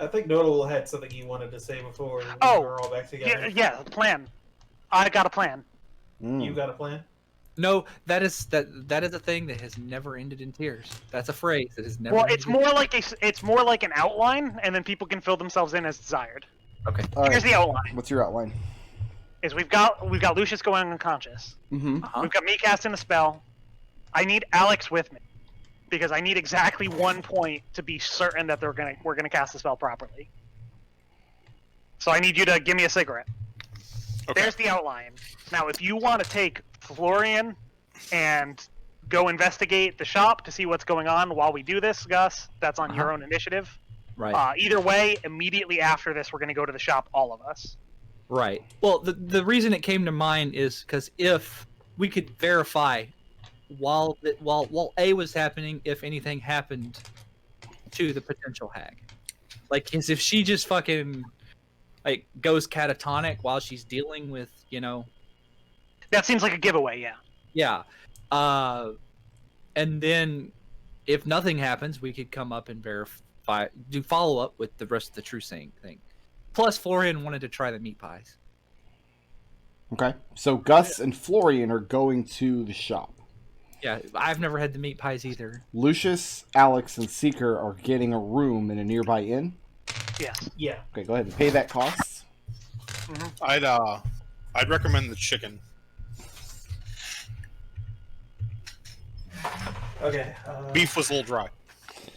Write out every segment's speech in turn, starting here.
I think Nodal had something he wanted to say before we were all back together. Yeah, plan. I got a plan. You got a plan? No, that is a thing that has never ended in tears. That's a phrase that has never. Well, ended it's more like an outline, and then people can fill themselves in as desired. Okay. Here's the outline. What's your outline? Is we've got Lucius going unconscious. Mm-hmm. We've got me casting the spell. I need Alex with me because I need exactly 1 point to be certain that we're gonna cast the spell properly. So I need you to give me a cigarette. Okay. There's the outline. Now, if you want to take Florian and go investigate the shop to see what's going on while we do this, Gus, that's on your own initiative. Right. Either way, immediately after this, we're going to go to the shop, all of us. Right. Well, the reason it came to mind is because if we could verify while A was happening, if anything happened to the potential hag, like, 'cause if she just fucking like goes catatonic while she's dealing with, that seems like a giveaway. Yeah. And then if nothing happens, we could come up and do follow up with the rest of the true saying thing. Plus, Florian wanted to try the meat pies. Okay, so Gus and Florian are going to the shop. Yeah, I've never had the meat pies either. Lucius, Alex, and Seeker are getting a room in a nearby inn. Yes. Yeah. Okay, go ahead and pay that cost. Mm-hmm. I'd recommend the chicken. Okay. Beef was a little dry.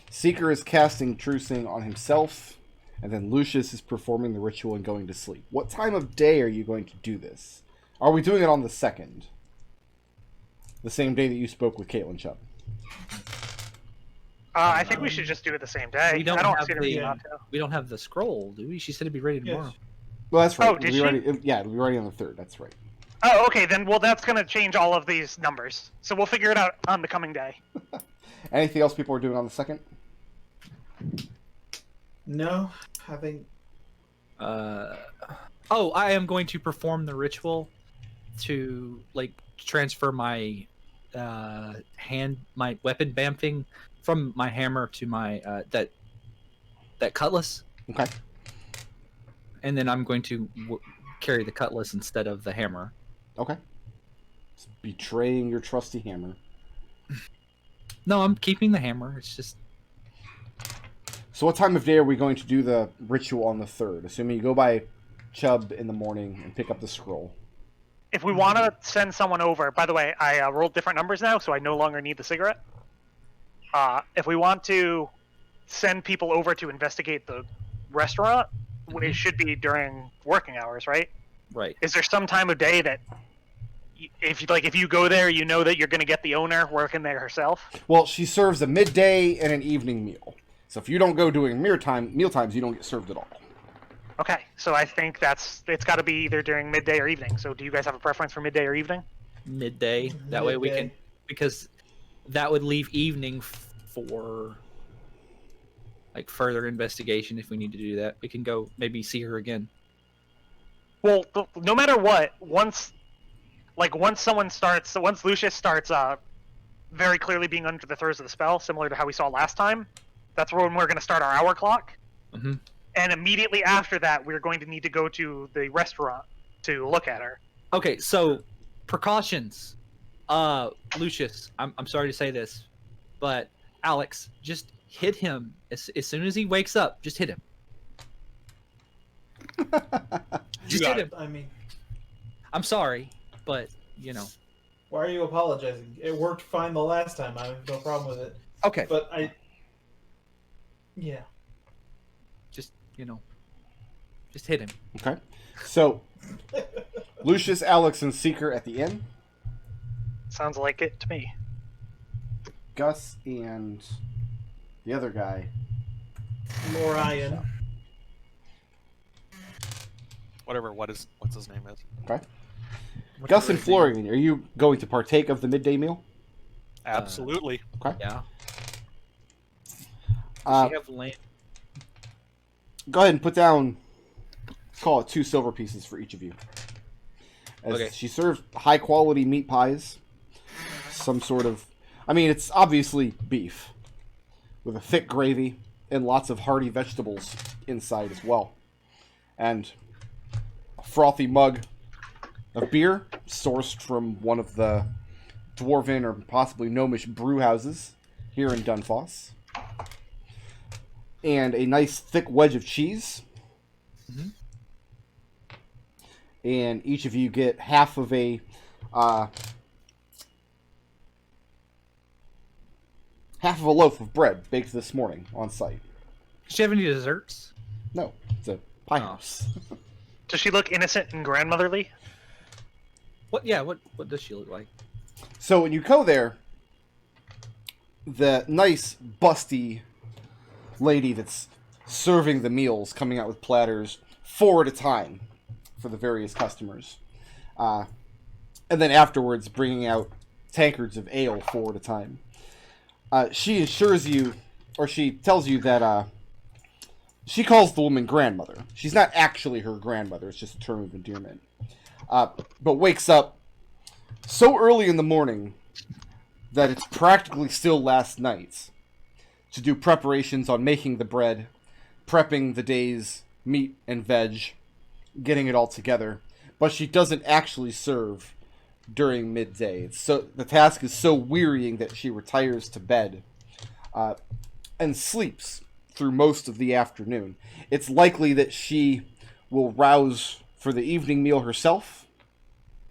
Seeker is casting Trucing on himself, and then Lucius is performing the ritual and going to sleep. What time of day are you going to do this? Are we doing it on the 2nd? The same day that you spoke with Caitlin Chubb? I think we should just do it the same day. We don't I don't have see any reason not to. We don't have the scroll, do we? She said it'd be ready tomorrow. Yes. Well, that's right. Oh, did she? It'll be ready on the 3rd. That's right. Oh, okay. Then, well, that's going to change all of these numbers. So we'll figure it out on the coming day. Anything else people are doing on the 2nd? No, I think. Oh, I am going to perform the ritual to transfer my my weapon bamfing from my hammer to my that cutlass. Okay. And then I'm going to carry the cutlass instead of the hammer. Okay. It's betraying your trusty hammer. No, I'm keeping the hammer. It's just. So what time of day are we going to do the ritual on the 3rd? Assuming you go by Chubb in the morning and pick up the scroll. If we want to send someone over, by the way, I rolled different numbers now, so I no longer need the cigarette. If we want to send people over to investigate the restaurant, it should be during working hours, right? Right. Is there some time of day that, if you go there, you know that you're going to get the owner working there herself? Well, she serves a midday and an evening meal. So if you don't go doing meal times, you don't get served at all. Okay, so I think it's got to be either during midday or evening. So do you guys have a preference for midday or evening? Midday. That way we can, because that would leave evening for further investigation if we need to do that. We can go maybe see her again. Well, no matter what, once Lucius starts very clearly being under the throes of the spell, similar to how we saw last time, that's when we're going to start our hour clock. Mm-hmm. And immediately after that, we're going to need to go to the restaurant to look at her. Okay, so precautions. Lucius, I'm sorry to say this, but Alex, just hit him as soon as he wakes up. Just hit him. Just hit him. I mean, I'm sorry, but why are you apologizing? It worked fine the last time. I have no problem with it. Okay. But yeah. Just hit him. Okay. So, Lucius, Alex, and Seeker at the inn. Sounds like it to me. Gus and the other guy. Florian. What's his name is. Okay. Gus and Florian, are you going to partake of the midday meal? Absolutely. Okay. Yeah. Uh, Does she have land? Go ahead and put down, call it 2 silver pieces for each of you. As Okay. she serves high quality meat pies. Some sort of, it's obviously beef with a thick gravy, and lots of hearty vegetables inside as well. And a frothy mug of beer sourced from one of the dwarven or possibly gnomish brew houses here in Dunfoss. And a nice thick wedge of cheese. Mm-hmm. And each of you get half of a loaf of bread baked this morning on site. Does she have any desserts? No, it's a pie Oh. house. Does she look innocent and grandmotherly? What? Yeah. What does she look like? So when you go there, the nice, busty lady that's serving the meals, coming out with platters 4 at a time for the various customers. And then afterwards bringing out tankards of ale 4 at a time. She assures you, or she tells you that she calls the woman grandmother. She's not actually her grandmother, it's just a term of endearment. But wakes up so early in the morning that it's practically still last night to do preparations on making the bread, prepping the day's meat and veg, getting it all together. But she doesn't actually serve during midday. So the task is so wearying that she retires to bed and sleeps through most of the afternoon. It's likely that she will rouse for the evening meal herself.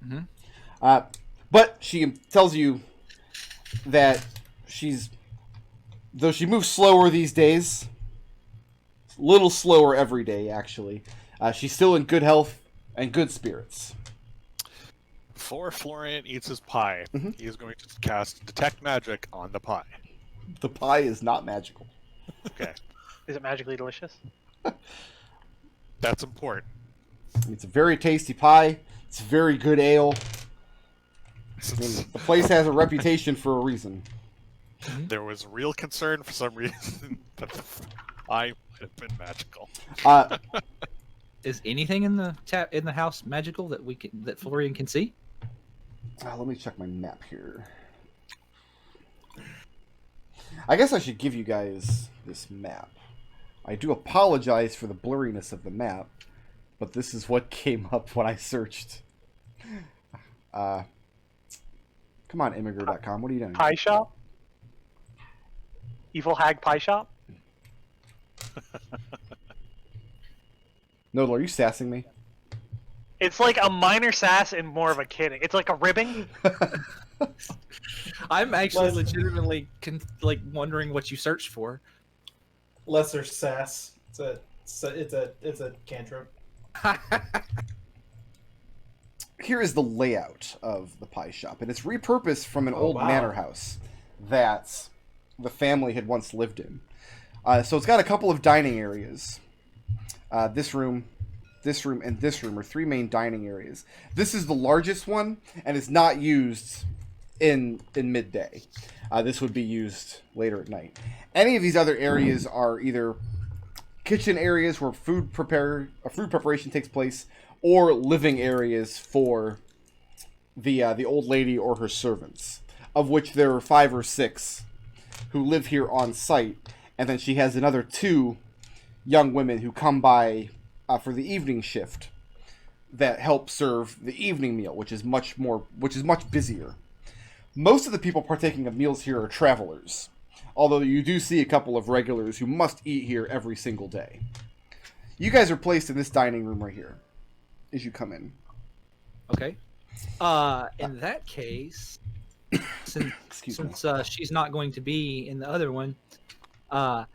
Mm-hmm. But she tells you that though she moves slower these days, a little slower every day actually, she's still in good health and good spirits. Before Florian eats his pie, Mhm. he is going to cast Detect Magic on the pie. The pie is not magical. Okay, Is it magically delicious? that's important. It's a very tasty pie. It's very good ale. I mean, Since the place has a reputation for a reason. there was real concern for some reason that the pie might have been magical. Is anything in the house magical that Florian can see? Let me check my map here. I guess I should give you guys this map. I do apologize for the blurriness of the map, but this is what came up when I searched. Come on, immigrant.com. What are you doing? Pie shop? Evil hag pie shop? Nodal, are you sassing me? It's like a minor sass and more of a kidding. It's like a ribbing. I'm actually Let's- legitimately wondering what you searched for. Lesser sass. It's a cantrip. Here is the layout of the pie shop, and it's repurposed from an Oh, old wow. manor house that the family had once lived in. So it's got a couple of dining areas. This room, and this room are 3 main dining areas. This is the largest one, and it's not used in midday. This would be used later at night. Any of these other areas are either kitchen areas where food preparation takes place, or living areas for the old lady or her servants, of which there are 5 or 6 who live here on site, and then she has another 2 young women who come by for the evening shift that help serve the evening meal, which is much busier. Most of the people partaking of meals here are travelers, although you do see a couple of regulars who must eat here every single day. You guys are placed in this dining room right here as you come in. Okay. In that case, since Excuse me. she's not going to be in the other one, I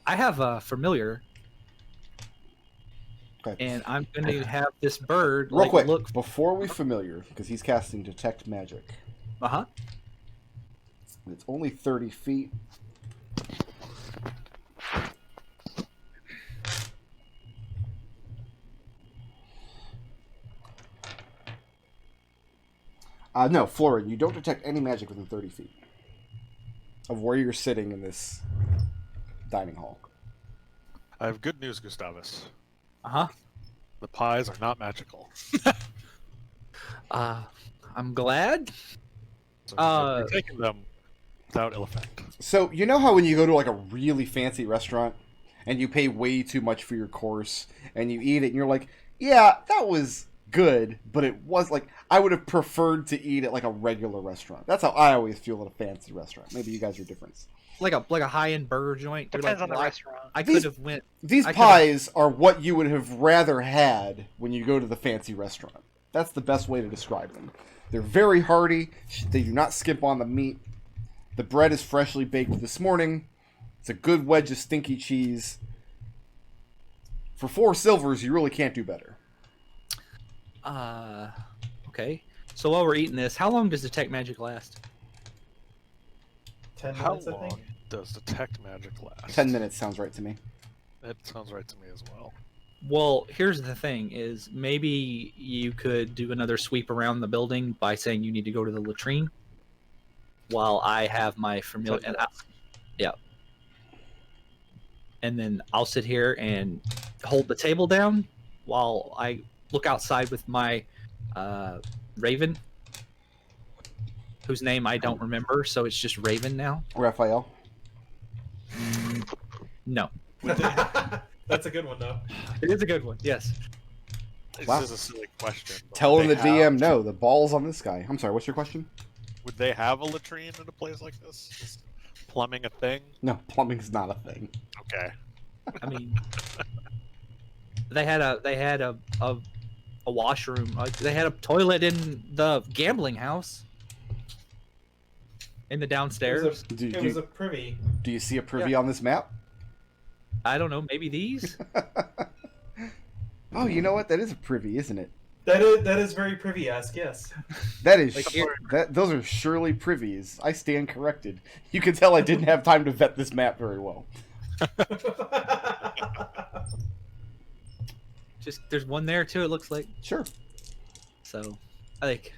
have a familiar, Okay. and I'm going to have this bird Real quick, look. before we familiar, because he's casting Detect Magic, Uh-huh. it's only 30 feet. No, Florian, you don't detect any magic within 30 feet of where you're sitting in this dining hall. I have good news, Gustavus. Uh-huh. The pies are not magical. I'm glad. So Uh, if you're taking them, without ill effect. So, you know how when you go to like a really fancy restaurant and you pay way too much for your course and you eat it and you're like, yeah, that was good, but it was like, I would have preferred to eat at like a regular restaurant. That's how I always feel at a fancy restaurant. Maybe you guys are different. Like a high-end burger joint. You're Depends like, on the "Well, restaurant. I could have went. These I could've- pies are what you would have rather had when you go to the fancy restaurant. That's the best way to describe them. They're very hearty. They do not skimp on the meat. The bread is freshly baked this morning. It's a good wedge of stinky cheese. For 4 silvers, you really can't do better. Okay. So while we're eating this, how long does detect magic last? 10 How minutes, I think. long does detect magic last? 10 minutes sounds right to me. That sounds right to me as well. Well, here's the thing: is maybe you could do another sweep around the building by saying you need to go to the latrine, while I have my familiar. Yeah. And then I'll sit here and hold the table down while I look outside with my Raven, whose name I don't remember, so it's just Raven now. Raphael? No, That's a good one, though. it is a good one. Yes. This Wow. is a silly question. but Tell would him the they have- DM, no, the ball's on this guy. I'm sorry, what's your question? Would they have a latrine in a place like this? Is plumbing a thing? No, plumbing's not a thing. Okay. I mean, they had a washroom. They had a toilet in the gambling house, in the downstairs. It was a privy. Do you see a privy on this map? I don't know. Maybe these. Oh, you know what? That is a privy, isn't it? That is very privy-esque, yes. That is Like here- those are surely privies. I stand corrected. You can tell I didn't have time to vet this map very well. Just there's one there too. It looks like. Sure. So, I think.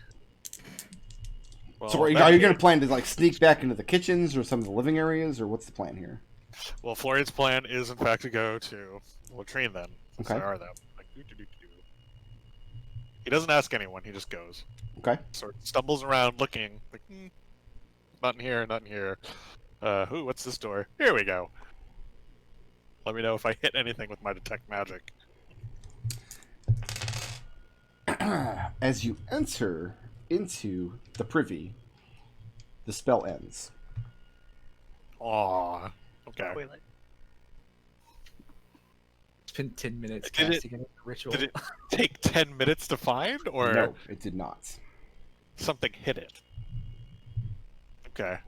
Well, So are you going to plan to like sneak back into the kitchens or some of the living areas, or what's the plan here? Well, Florian's plan is, in fact, to go to the latrine then. Since Okay. there are them. Like, doo-doo-doo-doo-doo. He doesn't ask anyone, he just goes. Okay. Sort of stumbles around looking, like, not in here, not in here. Ooh, what's this door? Here we go. Let me know if I hit anything with my detect magic. As you enter into the privy, the spell ends. Aw. Okay. Toilet. It's been 10 minutes Did it- casting a ritual. Did it take 10 minutes to find, or No, it did not. something hit it? Okay.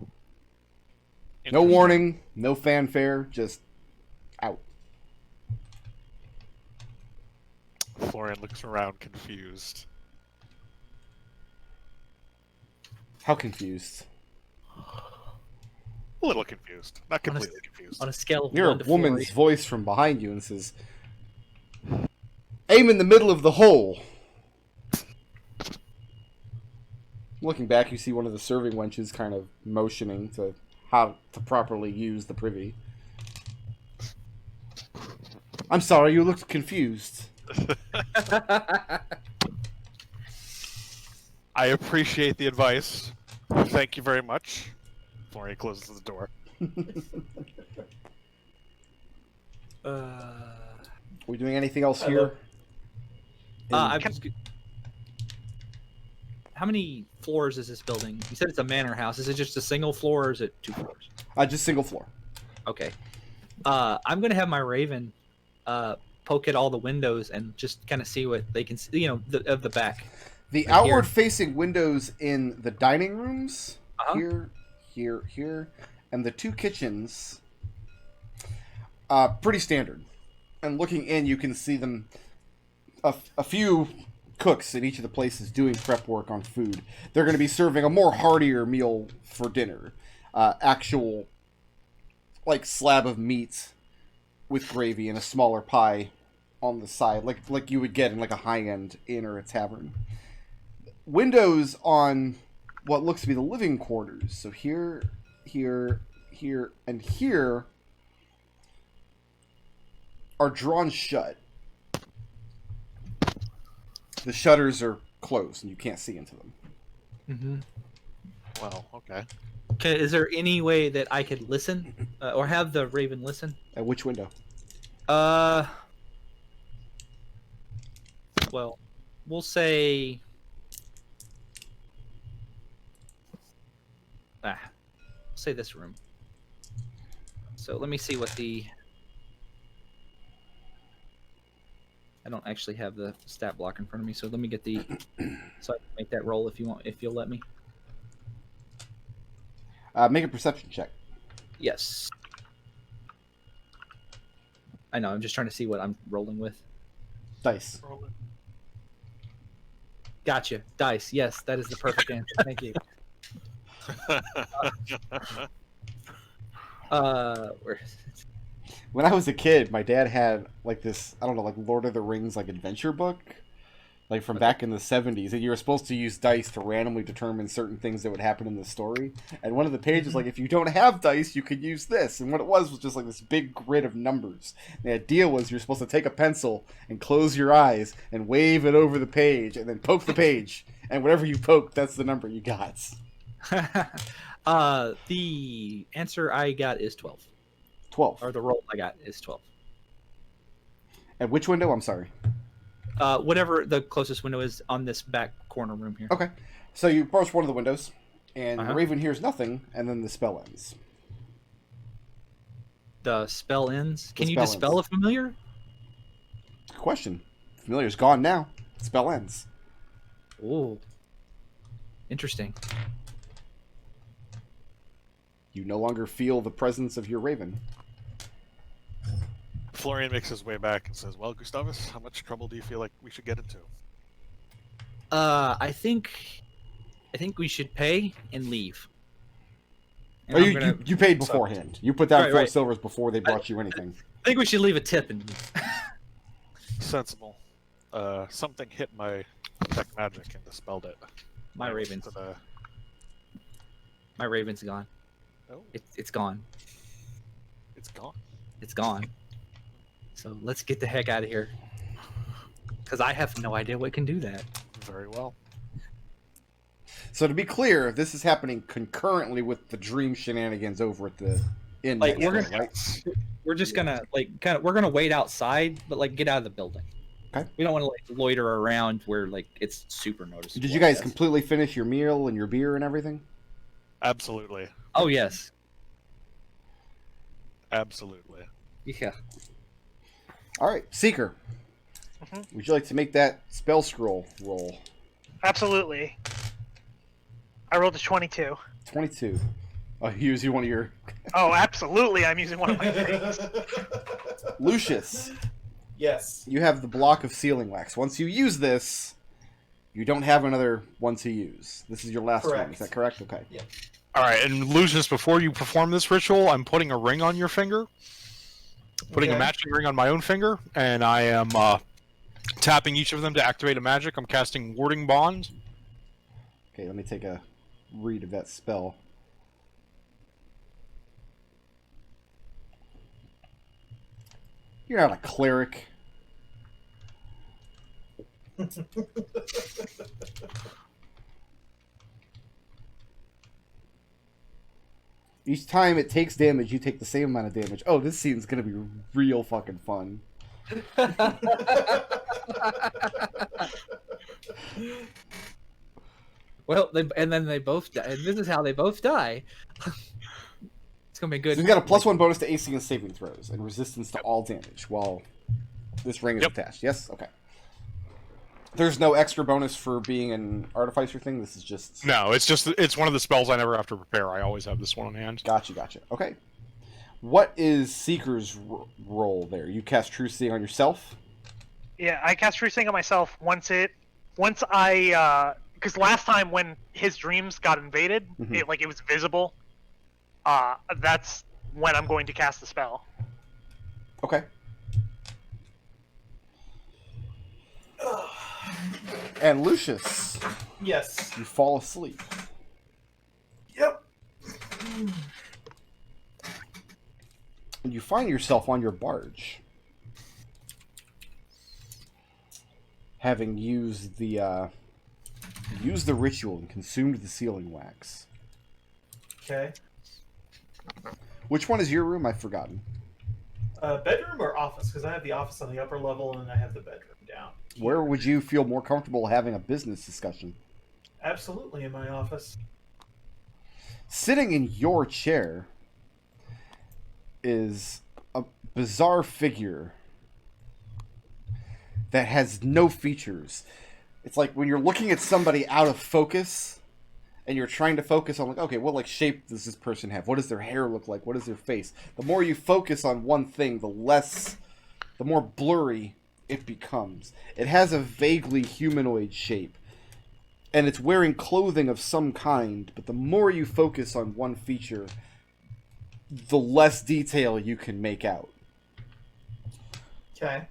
No warning, no fanfare, just out. Florian looks around confused. How confused? A little confused. Not completely confused. On a scale of You're 1 a to woman's 40. voice from behind you and says, "Aim in the middle of the hole." Looking back, you see one of the serving wenches kind of motioning to how to properly use the privy. I'm sorry, you looked confused. I appreciate the advice. Thank you very much. Florian closes the door. Are we doing anything else I here? love- I'm just... How many floors is this building? You said it's a manor house. Is it just a single floor or is it 2 floors? Just single floor. Okay. I'm going to have my Raven poke at all the windows and just kind of see what they can see, of the back. The Right here. outward-facing windows in the dining rooms, Uh-huh. here, and the 2 kitchens, pretty standard. And looking in, you can see them, a few cooks in each of the places doing prep work on food. They're going to be serving a more heartier meal for dinner. Actual, like, slab of meat with gravy and a smaller pie on the side, like you would get in like a high-end inn or a tavern. Windows on what looks to be the living quarters. So here, and here are drawn shut. The shutters are closed and you can't see into them. Mm-hmm. Well, okay. Okay, is there any way that I could listen, or have the Raven listen? At which window? Well, we'll say. Say this room. So let me see what the. I don't actually have the stat block in front of me, so let me get the. So I can make that roll if you want, if you'll let me. Make a perception check. Yes. I know. I'm just trying to see what I'm rolling with. Dice. Gotcha. Dice. Yes, that is the perfect answer. Thank you. Where is it? When I was a kid, my dad had like this, I don't know, like Lord of the Rings like adventure book, like from back in the 70s, and you were supposed to use dice to randomly determine certain things that would happen in the story. And one of the pages, like, if you don't have dice, you could use this. And what it was just like this big grid of numbers. And the idea was you're supposed to take a pencil and close your eyes and wave it over the page and then poke the page. And whatever you poke, that's the number you got. The answer I got is 12. 12. Or the roll I got is 12. At which window? I'm sorry. Whatever the closest window is on this back corner room here. Okay. So you approach one of the windows, and Raven hears nothing, and then the spell ends. The spell ends? Can you spell dispel ends. a familiar? Good question. Familiar's gone now. Spell ends. Oh. Interesting. You no longer feel the presence of your Raven. Florian makes his way back and says, "Well, Gustavus, how much trouble do you feel like we should get into?" I think we should pay and leave. And Oh, I'm you paid beforehand. You put down Right. 4 silvers before they brought you anything. I think we should leave a tip and leave. Sensible. Something hit my detect magic and dispelled it. My Raven's gone. Oh, It's gone. it's gone. It's gone. So let's get the heck out of here. Because I have no idea what can do that. Very well. So to be clear, this is happening concurrently with the dream shenanigans over at the inn. Like, next we're door, gonna- right? We're just gonna we're gonna wait outside, but like get out of the building. Okay. We don't want to like loiter around where like it's super noticeable. Did you guys completely finish your meal and your beer and everything? Absolutely. Oh yes. Absolutely. Yeah. All right, Seeker. Would you like to make that spell scroll roll? Absolutely. I rolled a 22. 22. Oh, you use one of your... Oh, absolutely, I'm using one of my things. Lucius, Yes. you have the block of sealing wax. Once you use this, you don't have another one to use. This is your last one. Correct. Is that correct? Okay. Yeah. All right, and Lucius, before you perform this ritual, I'm putting a ring on your finger, putting a Okay. matching ring on my own finger, and I am tapping each of them to activate a magic. I'm casting Warding Bond. Okay, let me take a read of that spell. You're not a cleric. Each time it takes damage, you take the same amount of damage. Oh, this scene's gonna be real fucking fun. Well, and then they both die. And this is how they both die. It's gonna be good. So you got a +1 bonus to AC and saving throws, and resistance to all damage while this ring is Yep. attached. Yes? Okay. There's no extra bonus for being an artificer thing. This is just... No, it's one of the spells I never have to prepare. I always have this one on hand. Gotcha. Okay. What is Seeker's role there? You cast True Seeing on yourself? Yeah, I cast True Seeing on myself once I, because last time when his dreams got invaded, Mhm. it was visible. That's when I'm going to cast the spell. Okay. And Lucius, Yes. you fall asleep. Yep. And you find yourself on your barge. Having used the ritual and consumed the sealing wax. Okay. Which one is your room? I've forgotten. Bedroom or office? Because I have the office on the upper level and I have the bedroom down. Where would you feel more comfortable having a business discussion? Absolutely in my office. Sitting in your chair is a bizarre figure that has no features. It's like when you're looking at somebody out of focus and you're trying to focus on, like, okay, what like shape does this person have? What does their hair look like? What is their face? The more you focus on one thing, the more blurry it becomes. It has a vaguely humanoid shape, and it's wearing clothing of some kind, but the more you focus on one feature, the less detail you can make out. Okay.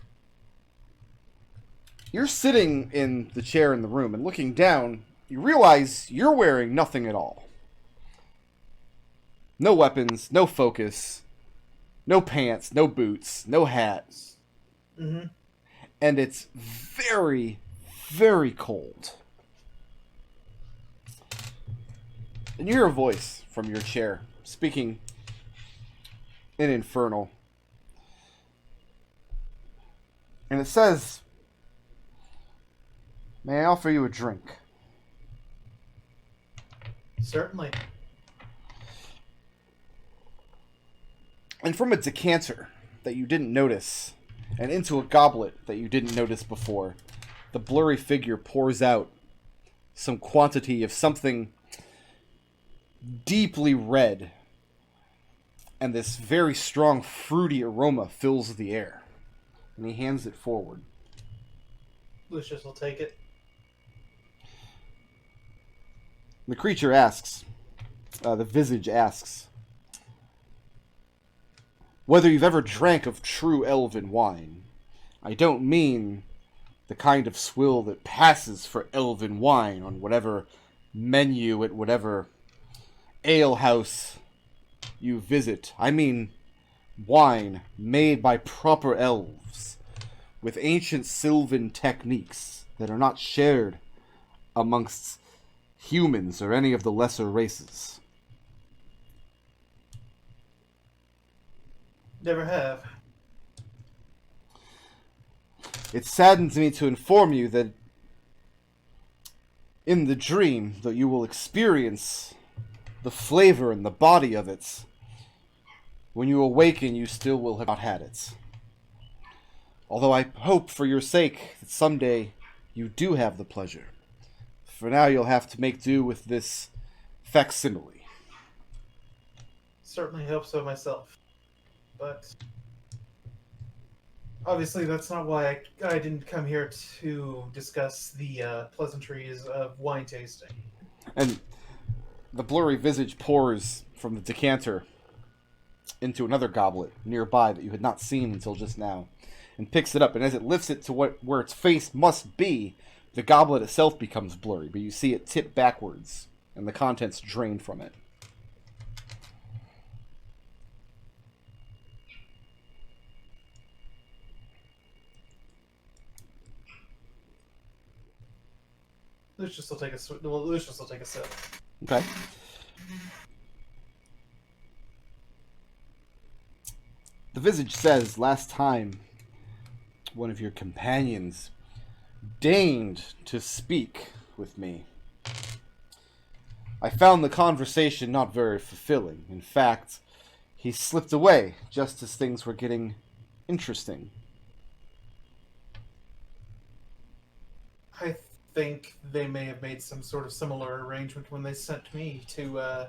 You're sitting in the chair in the room, and looking down, you realize you're wearing nothing at all. No weapons, no focus, no pants, no boots, no hat. Mm-hmm. And it's very, very cold. And you hear a voice from your chair, speaking in Infernal. And it says, "May I offer you a drink?" Certainly. And from a decanter that you didn't notice, and into a goblet that you didn't notice before, the blurry figure pours out some quantity of something deeply red, and this very strong fruity aroma fills the air. And he hands it forward. Lucius will take it. The creature asks, the visage asks, whether you've ever drank of true elven wine. I don't mean the kind of swill that passes for elven wine on whatever menu at whatever alehouse you visit. I mean wine made by proper elves, with ancient sylvan techniques that are not shared amongst humans or any of the lesser races. Never have. It saddens me to inform you that in the dream that you will experience the flavor and the body of it, when you awaken you still will have not had it. Although I hope for your sake that someday you do have the pleasure. For now you'll have to make do with this facsimile. Certainly hope so myself. But obviously that's not why I didn't come here to discuss the pleasantries of wine tasting. And the blurry visage pours from the decanter into another goblet nearby that you had not seen until just now, and picks it up, and as it lifts it to where its face must be, the goblet itself becomes blurry, but you see it tip backwards, and the contents drain from it. Lucius will take a sip. Okay. The visage says, last time one of your companions deigned to speak with me, I found the conversation not very fulfilling. In fact, he slipped away just as things were getting interesting. I think they may have made some sort of similar arrangement when they sent me to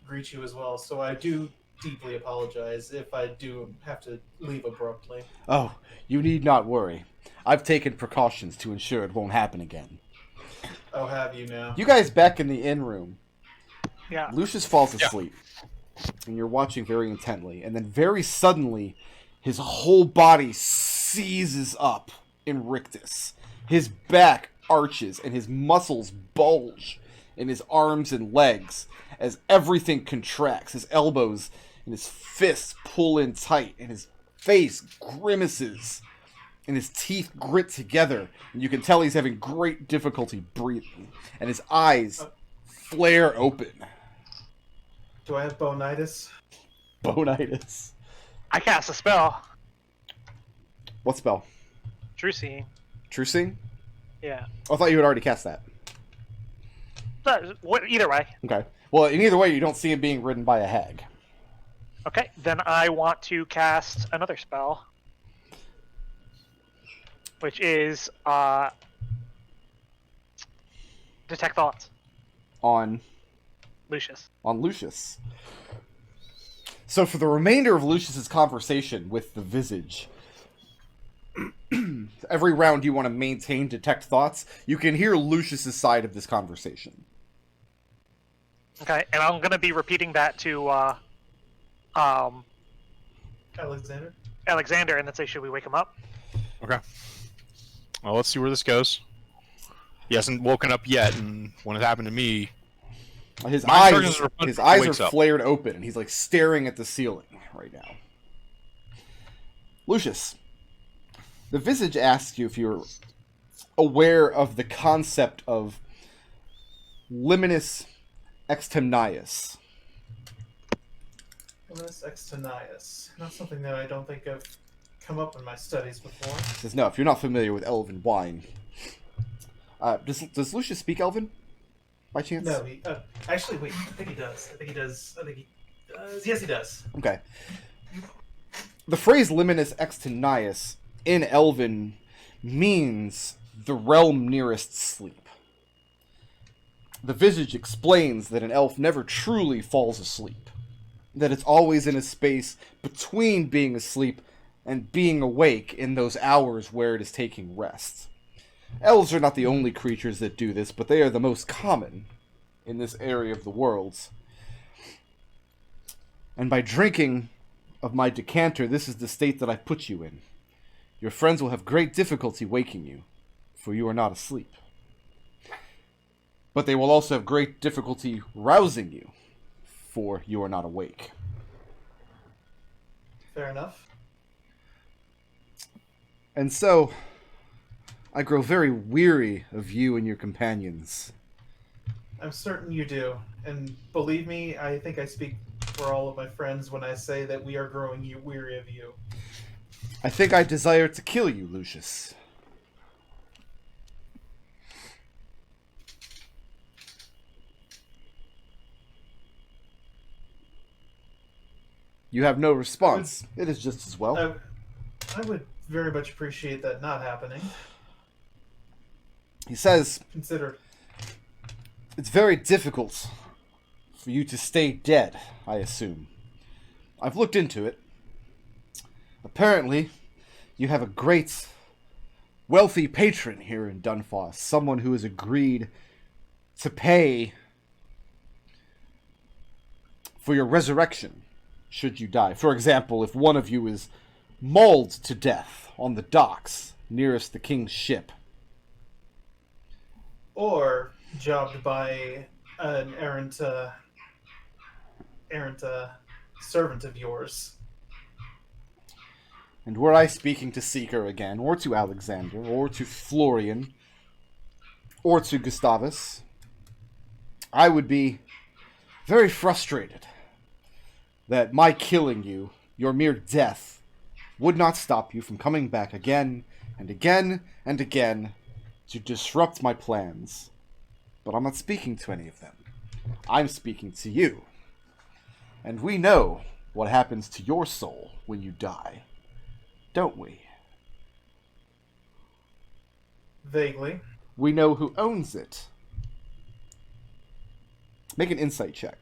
greet you as well, so I do deeply apologize if I do have to leave abruptly. Oh, you need not worry. I've taken precautions to ensure it won't happen again. Oh, have you now? You guys back in the inn room. Yeah. Lucius falls asleep, and you're watching very intently, and then very suddenly, his whole body seizes up in rictus. His back arches, and his muscles bulge in his arms and legs as everything contracts. His elbows and his fists pull in tight, and his face grimaces, and his teeth grit together, and you can tell he's having great difficulty breathing, and his eyes flare open. Do I have bonitis? Bonitis. I cast a spell. What spell? True Seeing. True Seeing? Yeah. Oh, I thought you had already cast that. Either way. Okay. Well, in either way, you don't see him being ridden by a hag. Okay, then I want to cast another spell, which is Detect Thoughts. On Lucius. Lucius. So for the remainder of Lucius's conversation with the Visage, every round you want to maintain Detect Thoughts, you can hear Lucius's side of this conversation. Okay, and I'm going to be repeating that to Alexander, and then say, should we wake him up? Okay. Well, let's see where this goes. He hasn't woken up yet, and when it happened to me, His My eyes instructions are up. flared open, and he's like staring at the ceiling right now. Lucius, the Visage asks you if you're aware of the concept of Liminus Extemnius. Liminus Extemnius. Not something that I don't think I've come up in my studies before. He says, no, if you're not familiar with Elven wine. Does Lucius speak Elven? By chance? No, he... actually, wait. I think he does. Yes, he does. Okay. The phrase Liminus Extemnius in Elven means the realm nearest sleep. The Visage explains that an elf never truly falls asleep. That it's always in a space between being asleep and being awake in those hours where it is taking rest. Elves are not the only creatures that do this, but they are the most common in this area of the worlds. And by drinking of my decanter, this is the state that I put you in. Your friends will have great difficulty waking you, for you are not asleep. But they will also have great difficulty rousing you, for you are not awake. Fair enough. And so, I grow very weary of you and your companions. I'm certain you do. And believe me, I think I speak for all of my friends when I say that we are growing weary of you. I think I desire to kill you, Lucius. You have no response. It is just as well. I would very much appreciate that not happening. He says, Consider... it's very difficult for you to stay dead, I assume. I've looked into it. Apparently, you have a great, wealthy patron here in Dunfoss. Someone who has agreed to pay for your resurrection, should you die. For example, if one of you is mauled to death on the docks nearest the king's ship. Or jobbed by an errant servant of yours. And were I speaking to Seeker again, or to Alexander, or to Florian, or to Gustavus, I would be very frustrated that my killing you, your mere death, would not stop you from coming back again and again and again to disrupt my plans. But I'm not speaking to any of them. I'm speaking to you. And we know what happens to your soul when you die. Don't we? Vaguely. We know who owns it. Make an insight check.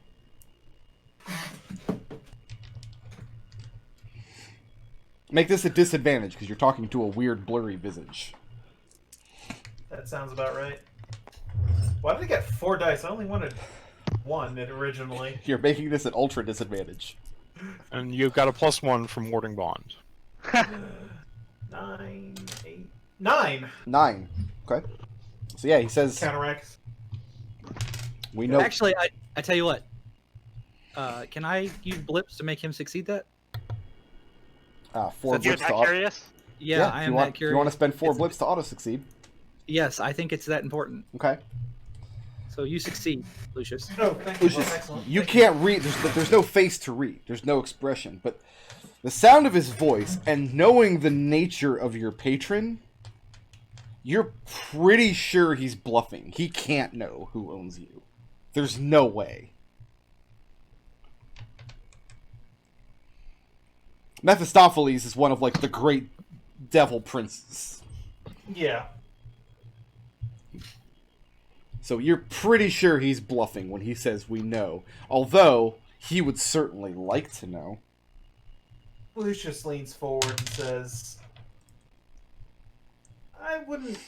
Make this a disadvantage because you're talking to a weird blurry visage. That sounds about right. Why did I get 4 dice? I only wanted 1 originally. You're making this an ultra disadvantage. and you've got a +1 from warding bond. 9, 8, 9. 9. Okay. So yeah, he says Counteract. we know. Actually, I tell you what. Can I use blips to make him succeed that? 4 Since you're blips that to auto. curious? Yeah, if I you am want, that if curious. you want to spend 4 It's- blips to auto succeed. Yes, I think it's that important. Okay. So you succeed, Lucius. Oh, thank you. Lucius, Excellent. you Thank can't read. There's no face to read. There's no expression. But the sound of his voice and knowing the nature of your patron, you're pretty sure he's bluffing. He can't know who owns you. There's no way. Mephistopheles is one of like the great devil princes. Yeah. So you're pretty sure he's bluffing when he says we know. Although he would certainly like to know. Lucius leans forward and says, I wouldn't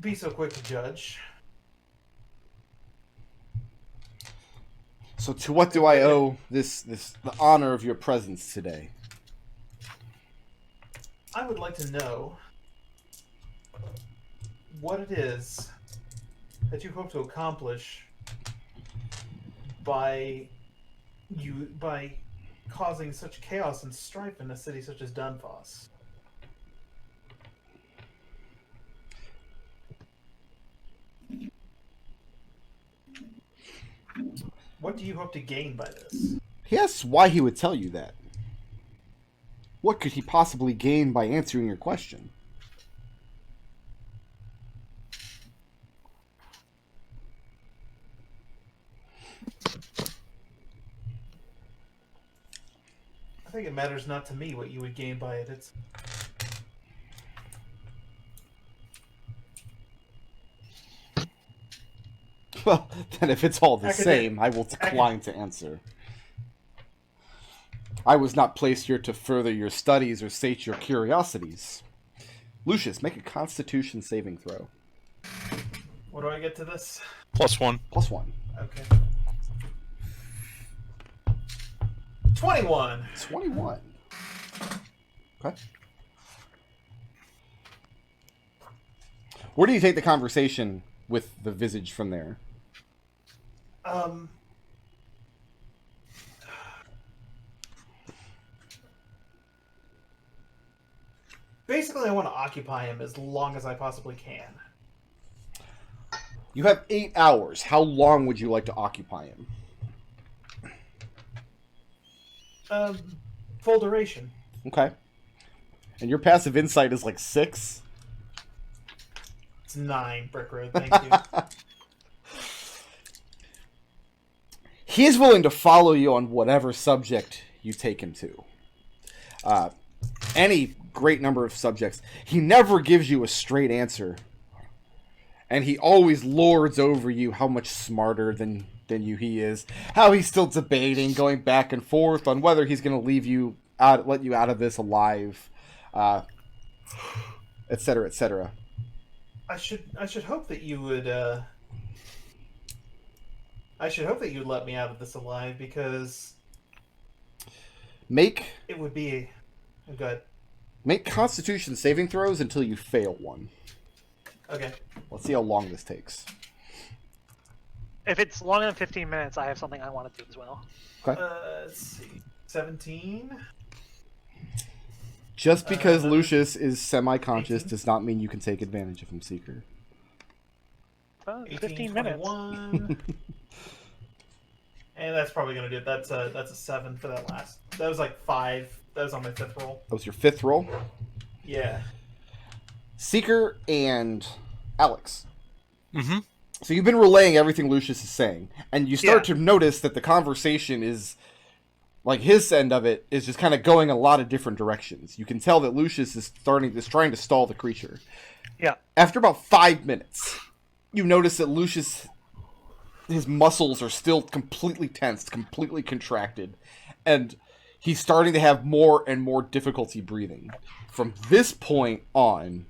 be so quick to judge. So to what do I owe the honor of your presence today? I would like to know what it is that you hope to accomplish by causing such chaos and strife in a city such as Dunfoss. What do you hope to gain by this? He asks why he would tell you that. What could he possibly gain by answering your question? I think it matters not to me what you would gain by it. It's Well, then if it's all the Academic- same, I will decline to answer. I was not placed here to further your studies or sate your curiosities. Lucius, make a Constitution saving throw. what do I get to this? +1. +1. Okay. 21. 21. Okay. Where do you take the conversation with the visage from there? Basically, I want to occupy him as long as I possibly can. You have 8 hours. How long would you like to occupy him? Full duration. Okay. And your passive insight is like 6? It's 9, Brick Road. Thank you. He is willing to follow you on whatever subject you take him to. Any great number of subjects. He never gives you a straight answer. And he always lords over you how much smarter than you he is. How he's still debating, going back and forth on whether he's going to leave you out, let you out of this alive, etc., etc. I should hope that you would. I should hope that you'd let me out of this alive because Make it would be good. Constitution saving throws until you fail one. Okay. Let's see how long this takes. If it's longer than 15 minutes, I have something I want to do as well. Okay. Let's see. 17. Just because Lucius is semi-conscious 18. does not mean you can take advantage of him, Seeker. 18, 15 minutes. 21. And that's probably gonna do it. That's a 7 for that last. That was like 5. That was on my 5th roll. That was your 5th roll. Yeah. Seeker and Alex. Mm-hmm. So you've been relaying everything Lucius is saying, and you start Yeah. to notice that the conversation is, like his end of it, is just kind of going a lot of different directions. You can tell that Lucius is trying to stall the creature. Yeah. After about 5 minutes, you notice that Lucius, his muscles are still completely tensed, completely contracted, and he's starting to have more and more difficulty breathing. From this point on,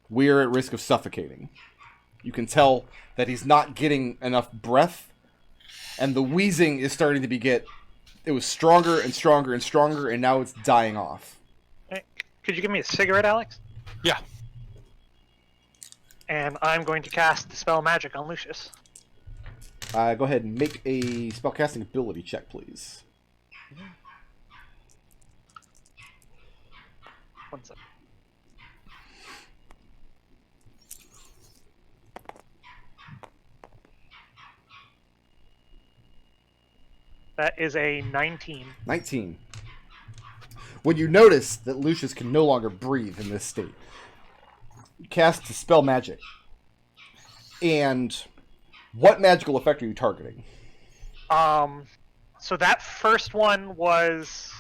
we're at risk of suffocating. You can tell that he's not getting enough breath, and the wheezing is starting to it was stronger and stronger and stronger, and now it's dying off. Hey, could you give me a cigarette, Alex? Yeah. And I'm going to cast Dispel Magic on Lucius. Go ahead and make a spellcasting ability check, please. 1 second. That is a 19. 19. When you notice that Lucius can no longer breathe in this state, you cast Dispel Magic. And what magical effect are you targeting? So that first one was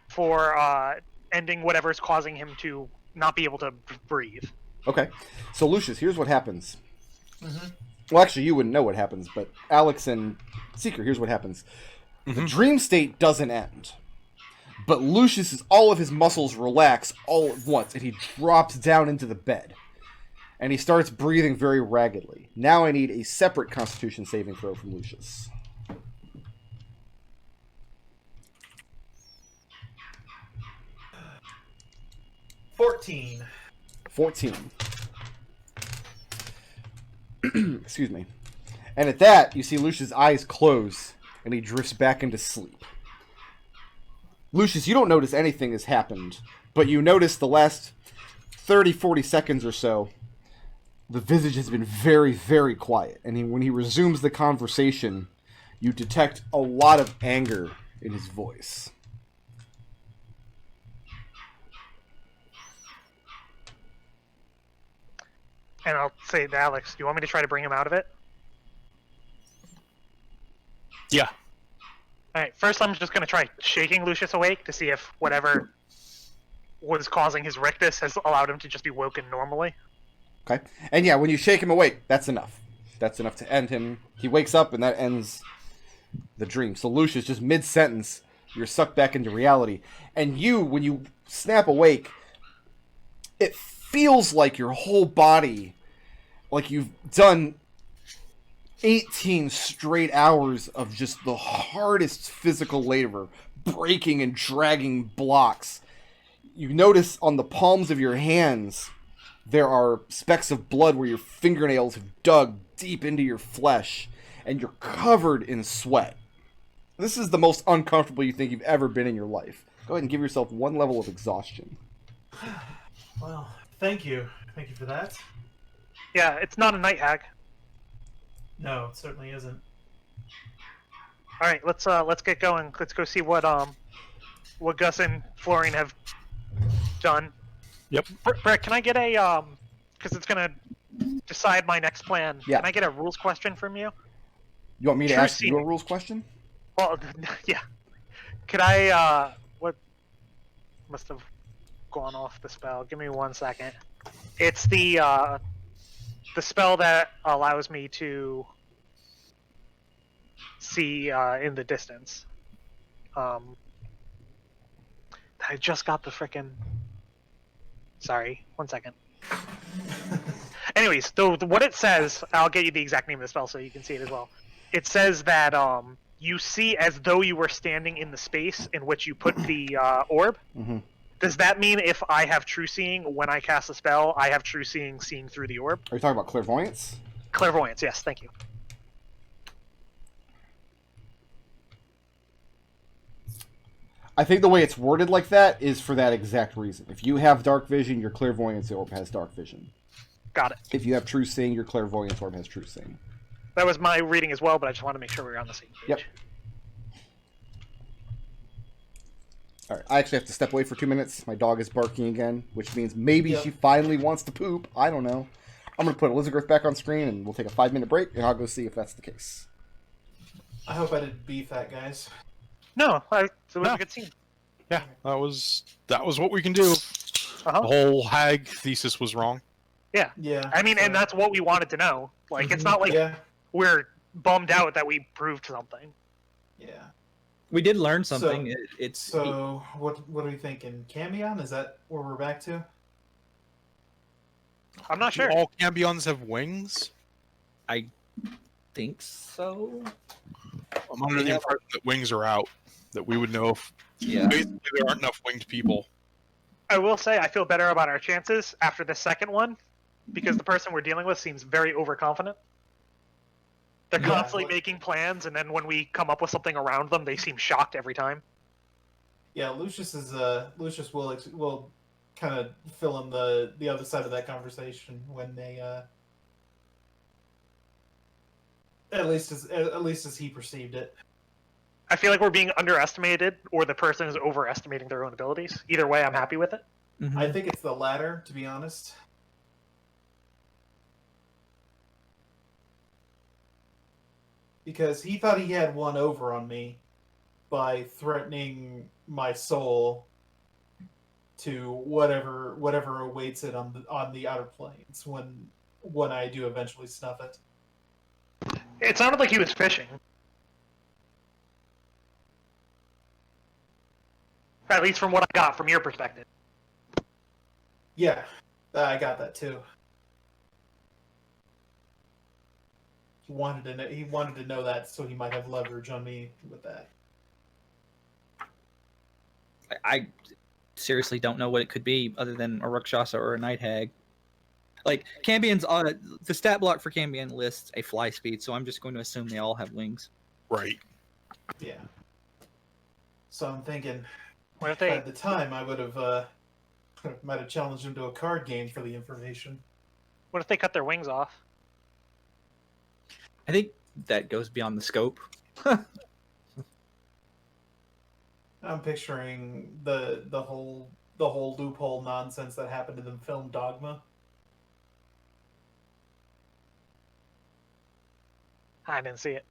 for ending whatever's causing him to not be able to breathe. Okay. So, Lucius, here's what happens. Mm-hmm. Well, actually, you wouldn't know what happens, but Alex and Seeker, here's what happens. The dream state doesn't end. But all of his muscles relax all at once, and he drops down into the bed. And he starts breathing very raggedly. Now I need a separate Constitution saving throw from Lucius. 14. 14. Excuse me. And at that, you see Lucius' eyes close, and he drifts back into sleep. Lucius, you don't notice anything has happened, but you notice the last 30, 40 seconds or so, the visage has been very, very quiet. And when he resumes the conversation, you detect a lot of anger in his voice. And I'll say to Alex, do you want me to try to bring him out of it? Yeah. Alright, first I'm just going to try shaking Lucius awake to see if whatever was causing his rictus has allowed him to just be woken normally. Okay? And yeah, when you shake him awake, that's enough. That's enough to end him. He wakes up, and that ends the dream. So Lucius, just mid-sentence, you're sucked back into reality. And you, when you snap awake, it feels like your whole body, like you've done 18 straight hours of just the hardest physical labor, breaking and dragging blocks. You notice on the palms of your hands, there are specks of blood where your fingernails have dug deep into your flesh, and you're covered in sweat. This is the most uncomfortable you think you've ever been in your life. Go ahead and give yourself one level of exhaustion. Well, thank you. Thank you for that. Yeah, it's not a night hag. No, it certainly isn't. Alright, let's get going. Let's go see what Gus and Florian have done. Yep. Brett, can I get a because it's gonna decide my next plan. Yeah. Can I get a rules question from you? You want me to True ask you a scenic. rules question? Well, yeah. Could I what must have gone off the spell? Give me 1 second. It's the spell that allows me to see in the distance. I just got the frickin'. Sorry, 1 second. Anyways, what it says, I'll get you the exact name of the spell so you can see it as well. It says that you see as though you were standing in the space in which you put the orb. Mm-hmm. Does that mean if I have true seeing when I cast a spell, I have true seeing through the orb? Are you talking about clairvoyance? Clairvoyance, yes, thank you. I think the way it's worded like that is for that exact reason. If you have dark vision, your clairvoyance orb has dark vision. Got it. If you have true seeing, your clairvoyance orb has true seeing. That was my reading as well, but I just want to make sure we were on the same page. Yep. All right, I actually have to step away for 2 minutes. My dog is barking again, which means maybe she finally wants to poop. I don't know. I'm going to put Elizabeth back on screen, and we'll take a 5-minute break, and I'll go see if that's the case. I hope I didn't beef that, guys. No, it was No. a good scene. Yeah, that was what we can do. Uh-huh. The whole hag thesis was wrong. Yeah. Yeah. I mean, and that's what we wanted to know. Like, it's not like Yeah. we're bummed out that we proved something. Yeah. We did learn something. It's So, what are we thinking? Camion? Is that where we're back to? I'm not Do sure. all Cambions have wings? I think so. I'm under the impression that wings are out. That we would know if Yeah. basically there aren't enough winged people. I will say I feel better about our chances after the second one because the person we're dealing with seems very overconfident. They're Yeah, constantly well- making plans, and then when we come up with something around them, they seem shocked every time. Yeah, Lucius will kind of fill in the other side of that conversation when they at least as he perceived it. I feel like we're being underestimated, or the person is overestimating their own abilities. Either way, I'm happy with it. Mhm. I think it's the latter, to be honest. Because he thought he had one over on me by threatening my soul to whatever awaits it on the outer planes when I do eventually snuff it. It sounded like he was fishing. At least from what I got from your perspective. Yeah, I got that too. He wanted to know that, so he might have leverage on me with that. I seriously don't know what it could be other than a Rakshasa or a Night Hag. Like, Cambion's the stat block for Cambion lists a fly speed, so I'm just going to assume they all have wings. Right. Yeah. So I'm thinking, What if if I they? had the time, I would have might have challenged him to a card game for the information. What if they cut their wings off? I think that goes beyond the scope. I'm picturing the whole loophole nonsense that happened in the film Dogma. I didn't see it.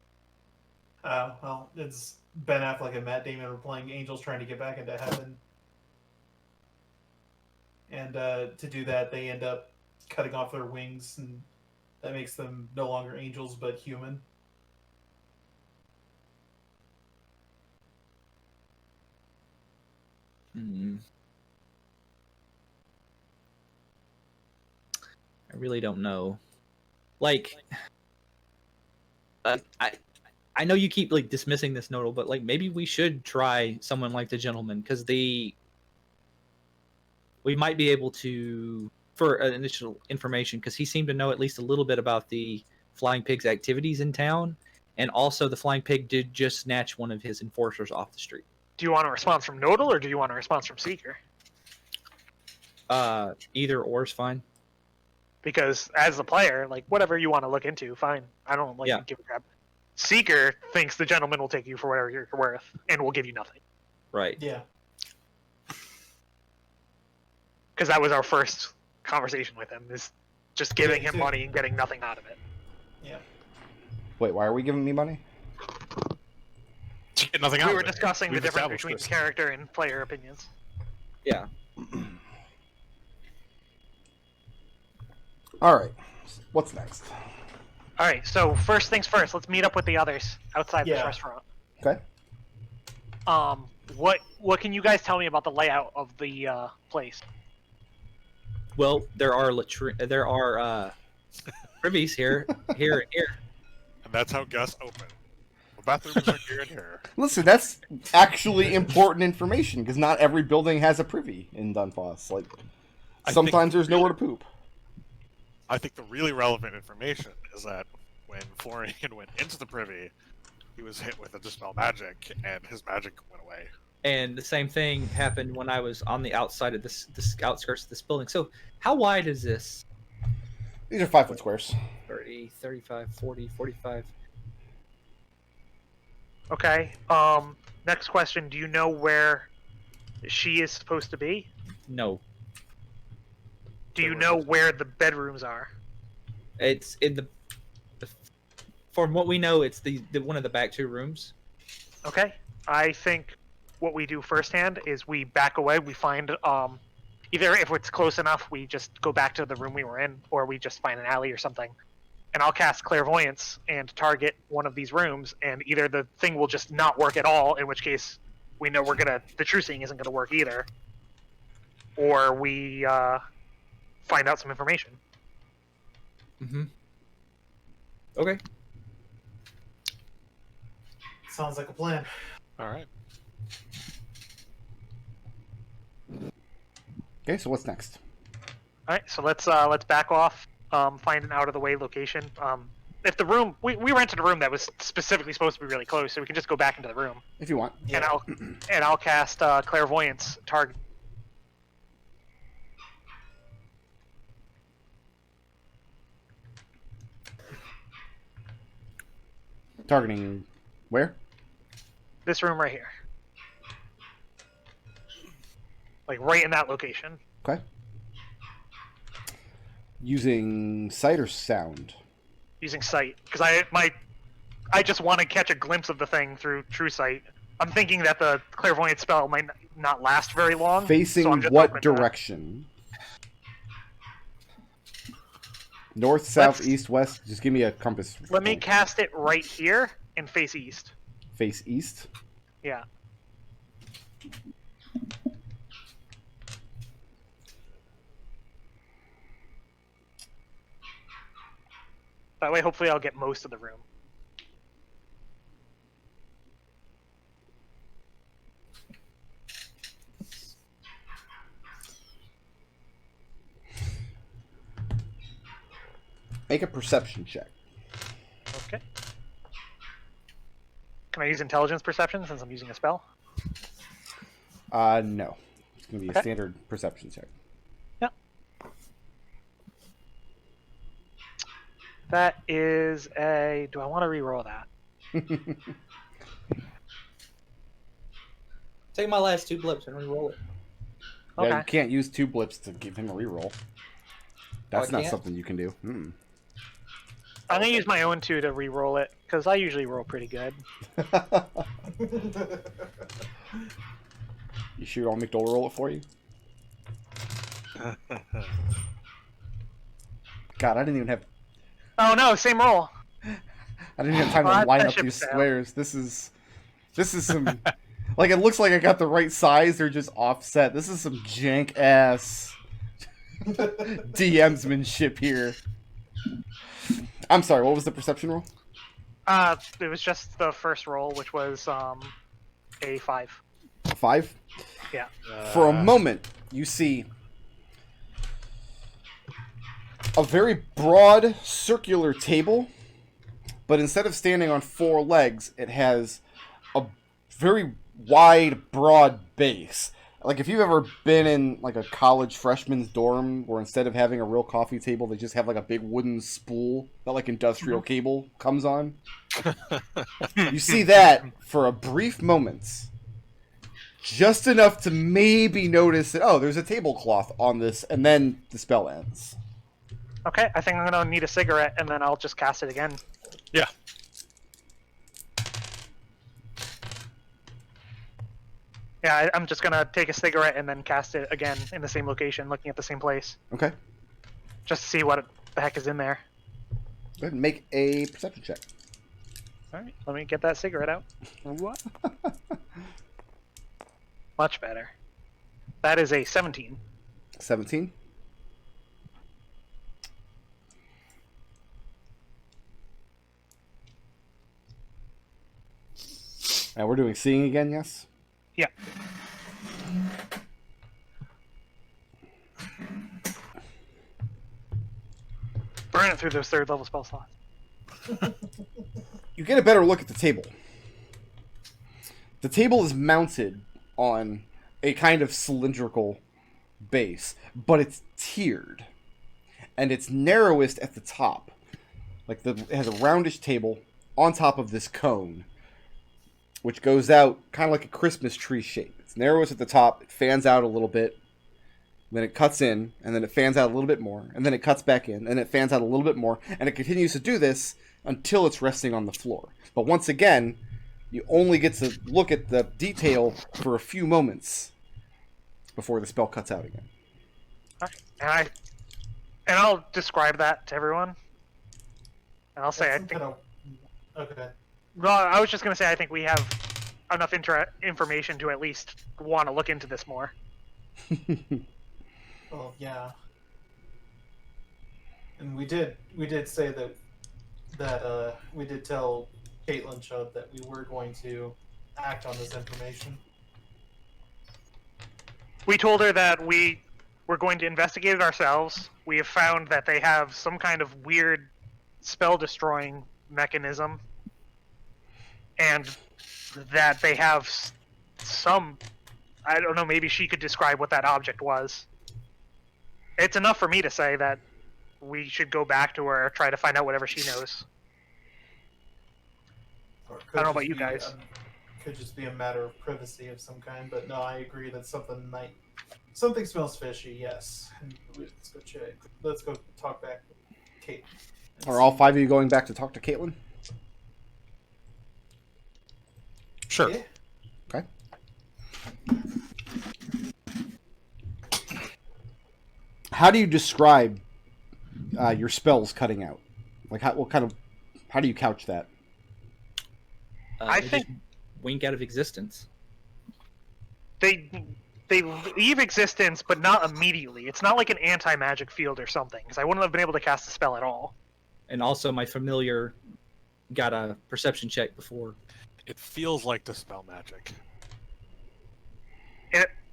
Well, it's Ben Affleck and Matt Damon were playing angels trying to get back into heaven. And to do that, they end up cutting off their wings, and that makes them no longer angels, but human. Hmm. I really don't know. Like, I know you keep like dismissing this Nodal, but like maybe we should try someone like the gentleman because we might be able to for initial information because he seemed to know at least a little bit about the Flying Pig's activities in town, and also the Flying Pig did just snatch one of his enforcers off the street. Do you want a response from Nodal, or do you want a response from Seeker? Either or is fine. Because as a player, like whatever you want to look into, fine. I don't like Yeah. give a crap. Seeker thinks the gentleman will take you for whatever you're worth, and will give you nothing. Right. Yeah. Because that was our first conversation with him, is just giving him too. money and getting nothing out of it. Yeah. Wait, why are we giving me money? To get nothing out We of were it. discussing the We've difference established between this. character and player opinions. Yeah. All right. What's next? All right, so first things first, let's meet up with the others outside this Yeah. restaurant. Okay. What can you guys tell me about the layout of the place? Well, there are privies here, here, and here. And that's how Gus opened. The bathrooms are here and here. Listen, that's actually important information because not every building has a privy in Dunfoss. Like, I sometimes think there's nowhere to poop. I think the really relevant information is that when Florian went into the privy, he was hit with a dispel magic, and his magic went away. And the same thing happened when I was on the outside of this outskirts of this building. So how wide is this? These are 5-foot squares. 30, 35, 40, 45. Okay. Next question: do you know where she is supposed to be? No. Do you know where the bedrooms are? It's in the from what we know, it's the one of the back two rooms. Okay. I think what we do firsthand is we back away. We find either if it's close enough, we just go back to the room we were in, or we just find an alley or something. And I'll cast Clairvoyance and target one of these rooms, and either the thing will just not work at all, in which case we know the true seeing isn't gonna work either, or we find out some information. Mm-hmm. Okay. Sounds like a plan. All right. Okay, so what's next? All right, so let's back off. Find an out of the way location. If the room we rented a room that was specifically supposed to be really close, so we can just go back into the room. If you want. And I'll cast Clairvoyance target. Targeting where? This room right here. Like right in that location. Okay. Using sight or sound? Using sight. Because I just want to catch a glimpse of the thing through true sight. I'm thinking that the clairvoyant spell might not last very long. Facing so I'm just what hoping direction? North, south, east, west? Just give me a compass. Let me cast it right here and face east. Face east? Yeah. That way, hopefully, I'll get most of the room. Make a perception check. Okay. Can I use intelligence perception since I'm using a spell? No. It's going to be a Okay. standard perception check. Yeah. That is a... Do I want to re-roll that? Take my last 2 blips and re-roll it. Okay. Yeah, you can't use 2 blips to give him a reroll. That's I not can't? something you can do. I'm going to use my own 2 to re-roll it, because I usually roll pretty good. You sure I'll McDohl roll it for you? God, I didn't even have... Oh no, same roll! I didn't have time to Well, line that up ship these sailed. squares. This is some... Like, it looks like I got the right size. They're just offset. This is some jank-ass DMsmanship here. I'm sorry, what was the perception roll? It was just the first roll, which was a 5. 5? Yeah. For a moment, you see a very broad circular table, but instead of standing on 4 legs, it has a very wide, broad base. Like if you've ever been in like a college freshman's dorm where instead of having a real coffee table, they just have like a big wooden spool that like industrial cable comes on. You see that for a brief moment. Just enough to maybe notice that, oh, there's a tablecloth on this, and then the spell ends. Okay, I think I'm gonna need a cigarette, and then I'll just cast it again. Yeah. Yeah, I'm just gonna take a cigarette and then cast it again in the same location, looking at the same place, Okay. just to see what the heck is in there. Go ahead and make a perception check. Alright, let me get that cigarette out. What? Much better. That is a 17. 17. And we're doing seeing again, yes? Yeah. Burn it through those 3rd level spell slots. You get a better look at the table. The table is mounted on a kind of cylindrical base, but it's tiered. And it's narrowest at the top. Like it has a roundish table on top of this cone, which goes out kind of like a Christmas tree shape. It's narrowest at the top, it fans out a little bit, then it cuts in, and then it fans out a little bit more, and then it cuts back in, and it fans out a little bit more, and it continues to do this until it's resting on the floor. But once again, you only get to look at the detail for a few moments before the spell cuts out again. And I'll describe that to everyone. And I'll say I think. Okay. Well, I was just gonna say I think we have enough information to at least want to look into this more. Well, yeah. And we did say that we did tell Caitlin Chubb that we were going to act on this information. We told her that we were going to investigate it ourselves. We have found that they have some kind of weird spell-destroying mechanism, and that they have some... I don't know, maybe she could describe what that object was. It's enough for me to say that we should go back to her, try to find out whatever she knows. Or it I don't know could about you just be guys. could just be a matter of privacy of some kind. But no, I agree that something smells fishy. Yes, and let's go check. Let's go talk back to Kate. Are all 5 of you going back to talk to Caitlin? Sure. Yeah. Okay. How do you describe your spells cutting out? Like, how do you couch that? I They think- just wink out of existence. They leave existence, but not immediately. It's not like an anti-magic field or something, because I wouldn't have been able to cast a spell at all. And also, my familiar got a perception check before. It feels like dispel magic.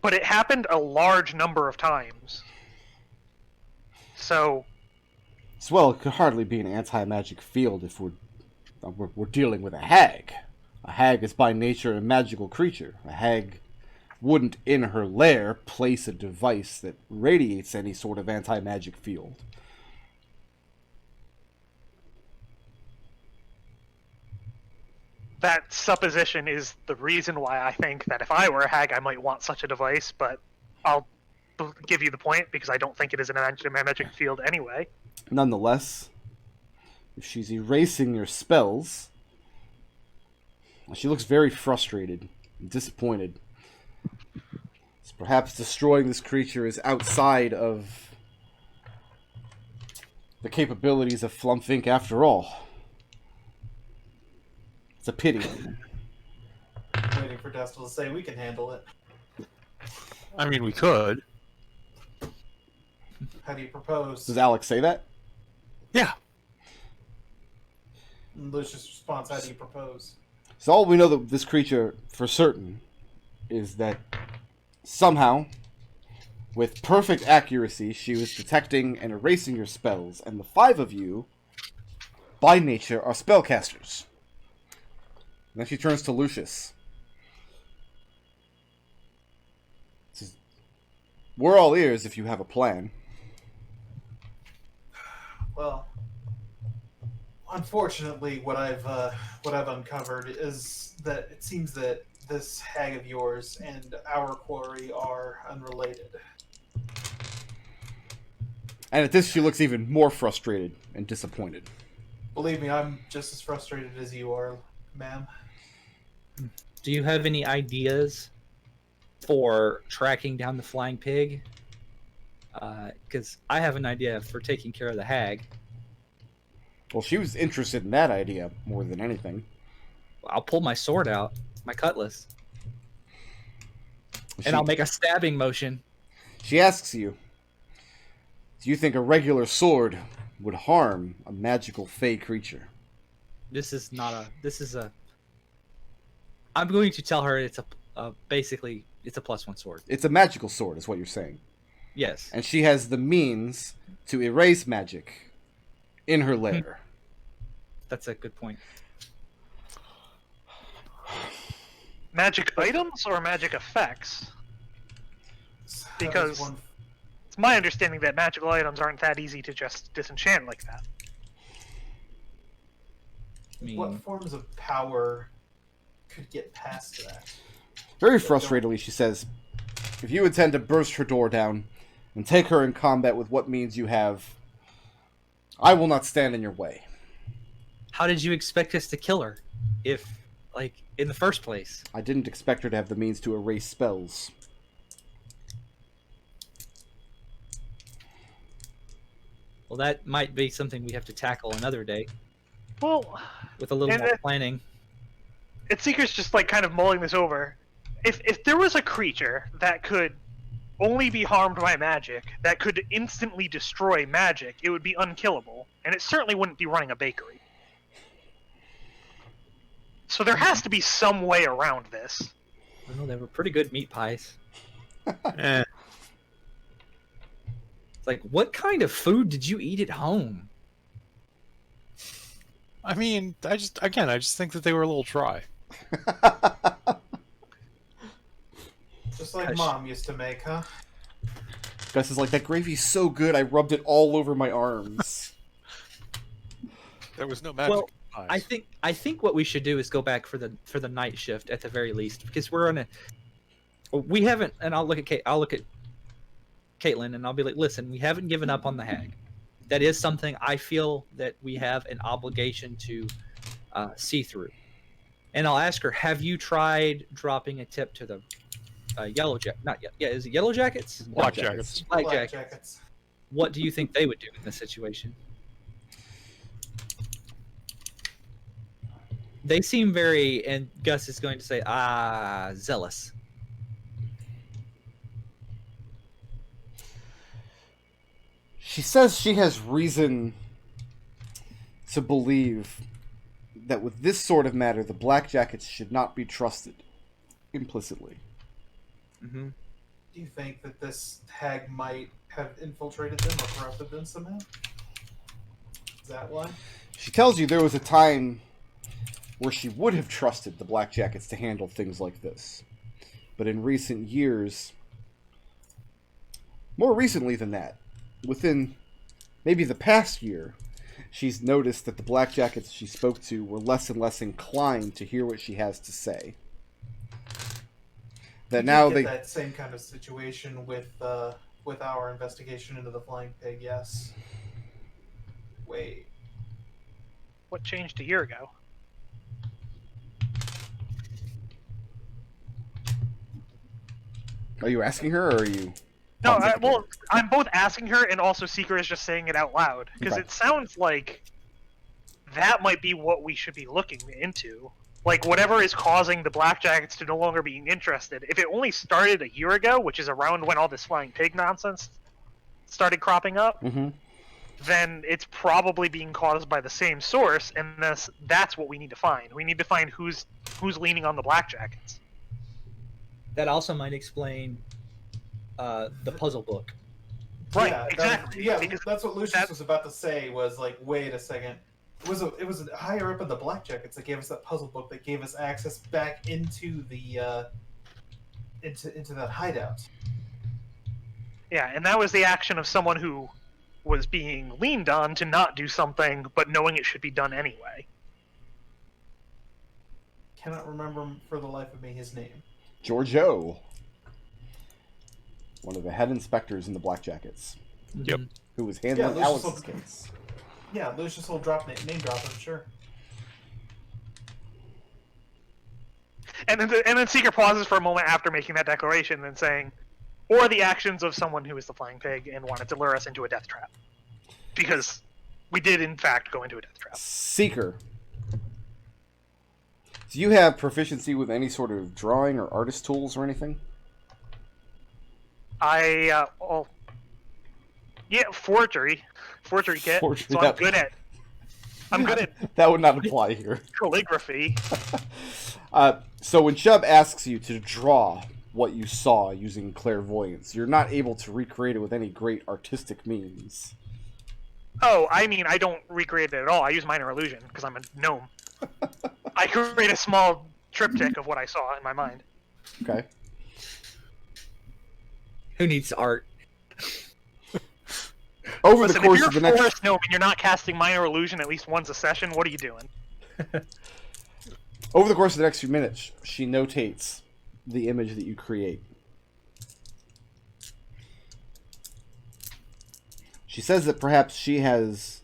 But it happened a large number of times. So, Well, it could hardly be an anti-magic field if we're dealing with a hag. A hag is by nature a magical creature. A hag wouldn't, in her lair, place a device that radiates any sort of anti-magic field. that supposition is the reason why I think that if I were a hag, I might want such a device, but I'll give you the point because I don't think it is an magic field anyway. Nonetheless, if she's erasing your spells, she looks very frustrated and disappointed. So perhaps destroying this creature is outside of the capabilities of Flumph Inc. after all. It's a pity. Waiting for Destil to say we can handle it. I mean, we could. How do you propose? Does Alex say that? Yeah. And Lucius' response, how do you propose? So all we know that this creature for certain is that somehow, with perfect accuracy, she was detecting and erasing your spells, and the 5 of you, by nature, are spellcasters. And then she turns to Lucius. Says, "We're all ears if you have a plan." Well, unfortunately, what I've uncovered is that it seems that this hag of yours and our quarry are unrelated. And at this, she looks even more frustrated and disappointed. Believe me, I'm just as frustrated as you are, ma'am. Do you have any ideas for tracking down the flying pig? Because I have an idea for taking care of the hag. Well, she was interested in that idea more than anything. I'll pull my sword out, my cutlass, She, and I'll make a stabbing motion. she asks you, do you think a regular sword would harm a magical fey creature? This is a. I'm going to tell her it's basically it's a +1 sword. It's a magical sword, is what you're saying. Yes. And she has the means to erase magic in her lair. That's a good point. Magic items or magic effects? That was Because- one- It's my understanding that magical items aren't that easy to just disenchant like that. I mean, what forms of power could get past that? Very frustratedly, she says, if you intend to burst her door down and take her in combat with what means you have, I will not stand in your way. how did you expect us to kill her, if in the first place? I didn't expect her to have the means to erase spells. Well, that might be something we have to tackle another day Well, with a little And more it- planning. Seeker's just kind of mulling this over. If there was a creature that could only be harmed by magic, that could instantly destroy magic, it would be unkillable, and it certainly wouldn't be running a bakery. So there has to be some way around this. Well, they were pretty good meat pies. Eh. It's like, what kind of food did you eat at home? I mean, I just think that they were a little dry. Just like Gosh. Mom used to make, huh? Gus is like, that gravy's so good, I rubbed it all over my arms. There was no magic. Well- I think what we should do is go back for the night shift at the very least, because we haven't, and I'll look at Caitlin and I'll be like, listen, we haven't given up on the hag. That is something I feel that we have an obligation to see through. And I'll ask her, have you tried dropping a tip to the yellow jacket? Not yet. Yeah, is it yellow jackets? Black jackets. Black jackets. What do you think they would do in this situation? They seem very, and Gus is going to say, zealous. She says she has reason to believe that with this sort of matter, the Blackjackets should not be trusted implicitly. Mm-hmm. Do you think that this hag might have infiltrated them or corrupted them somehow? Is that why? She tells you there was a time where she would have trusted the Blackjackets to handle things like this. But in recent years, more recently than that, within maybe the past year, she's noticed that the Blackjackets she spoke to were less and less inclined to hear what she has to say. That now get they that same kind of situation with our investigation into the flying pig. Yes. Wait. What changed a year ago? Are you asking her, or are you? No, I'm both asking her and also Seeker is just saying it out loud. Because Okay. it sounds like that might be what we should be looking into. Like, whatever is causing the Blackjackets to no longer be interested. If it only started a year ago, which is around when all this flying pig nonsense started cropping up, Mm-hmm. then it's probably being caused by the same source, and that's what we need to find. We need to find who's leaning on the Blackjackets. That also might explain the puzzle book. Right, Yeah, exactly. Yeah, because that's what Lucius was about to say. Was like, wait a second. It was higher up in the Blackjackets that gave us that puzzle book that gave us access back into the into that hideout. Yeah, and that was the action of someone who was being leaned on to not do something, but knowing it should be done anyway. Cannot remember for the life of me his name. Giorgio, one of the head inspectors in the Blackjackets, Yep. who was handling Yeah, Alex's Lucius case. Yeah, Lucius will name drop him, sure. And then Seeker pauses for a moment after making that declaration and saying, or the actions of someone who is the flying pig and wanted to lure us into a death trap. Because we did, in fact, go into a death trap. Seeker. Do you have proficiency with any sort of drawing or artist tools or anything? Yeah, forgery kit. Forgery, So that- I'm good at That would not apply here. calligraphy. So when Chubb asks you to draw what you saw using clairvoyance, you're not able to recreate it with any great artistic means. Oh, I mean, I don't recreate it at all. I use minor illusion because I'm a gnome. I create a small triptych of what I saw in my mind. Okay. Who needs art? Over Listen, the course if you're of the a next forest gnome and you're not casting minor illusion at least once a session, what are you doing? Over the course of the next few minutes, she notates the image that you create. She says that perhaps she has